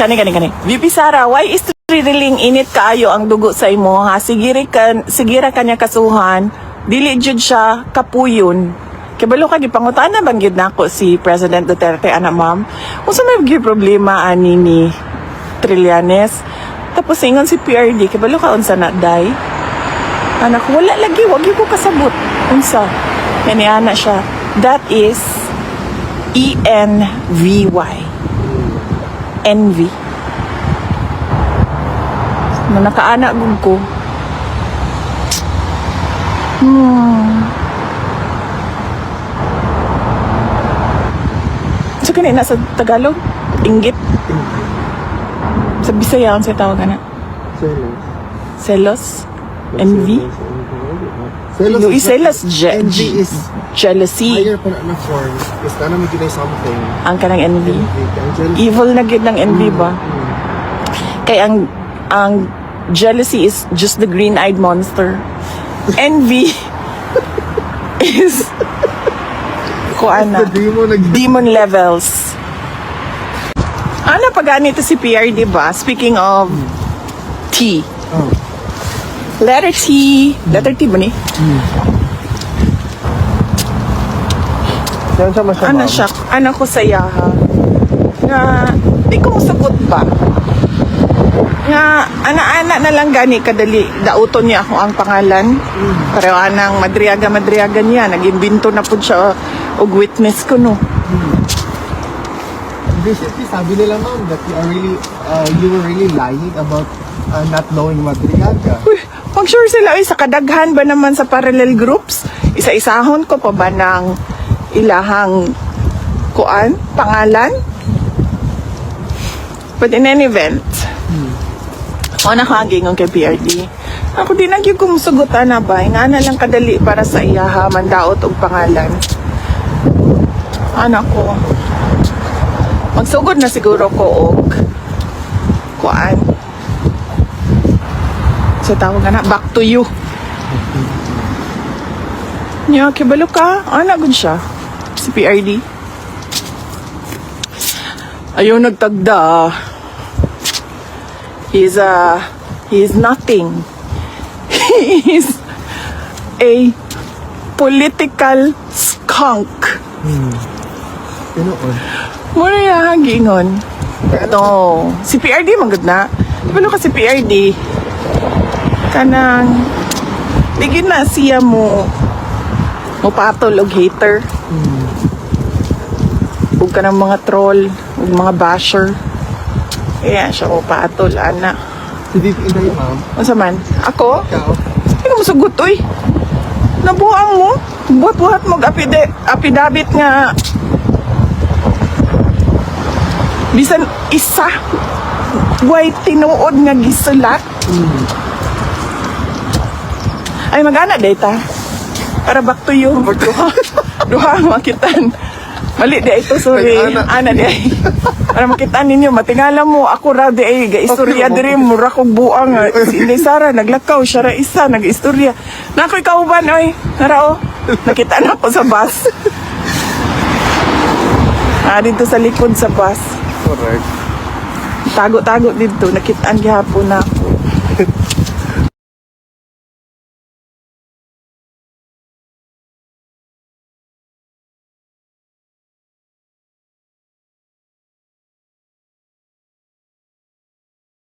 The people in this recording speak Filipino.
Kani. VP Sara, why is thrilling init kaayo ang dugo sa imo ha? Sigira kanya kasuhan, dili jud siya kapuyon. Kibalo ka gipangutana bang gyud nako si President Duterte ana ma'am. Unsa may gyud problema ani ni Trillanes? Tapos ingon si PRD, kibalo ka unsa na day? Anak wala lagi, wag gyud ko kasabot. Unsa? Kani ana siya. That is ENVY. Envy. Na nakaanak gud ko. So kanina sa Tagalog, inggit. Sa Bisaya ang sa tawag na. Selos. Envy. Selos. Envy is Jealousy. higher pa na form. Is na naman ginay something. Ang kanang envy. Jealousy. Evil na gid ng envy ba? Kaya ang jealousy is just the green-eyed monster. Envy is kuana. Demon levels. Ano pa ganito si PRD ba? Speaking of T. Letter T. Letter T ba ni? Yan siya masama. Ano siya? Ano ko saya ha? Nga, di ko masagot ba? Nga, ana-ana na lang gani kadali. Dauton niya ako ang pangalan. Pero anang madriaga niya. Nag-imbento na po siya og witness ko no. Basically, sabi nila ma'am that you were really lying about not knowing Madriaga. Uy, pag sure sila, sa kadaghan ba naman sa parallel groups? Isa-isahon ko pa ba ng ilahang pangalan? But in any event, ako nakaging ang kay PRD. Ako din ang yung kumusugutan na ba? Nga na lang kadali para sa iyaha, mandaot og pangalan. Anak ko. Magsugod na siguro ko og sa tawag na, back to you. Nya, kibalo ka? Anak gud siya. Si PRD. Ayaw nagtagda. He is nothing. He is a political skunk. Tinoon. Muna yung gingon. Ito, si PRD magod na. Kibalo ka si PRD. Kanang bigin na siya mo patol og hater. Huwag ka ng mga troll, huwag mga basher. Kaya siya mo patol, ana. Si VP Inday, ma'am. Ano man? Ako? Ikaw? Hindi ko masagot, uy. Nabuang mo. Buhat-buhat mo apidabit nga. Bisan isa. Way tinuod nga gisulat. Ay, mag-ana, data. Para back to you. Duha, makitan. Mali di ito, sorry. Ana di ay. Para makitaan ninyo, matingala mo, ako ra di ay, ga-istorya diri, mura kong buang. Si Inday Sara, naglakaw, siya ra isa, nag-istorya. Nako'y kauban, oy. Narao, nakita na ako sa bus. Dito sa likod sa bus. Correct. Tago-tago dito, nakitaan gihapon na ako.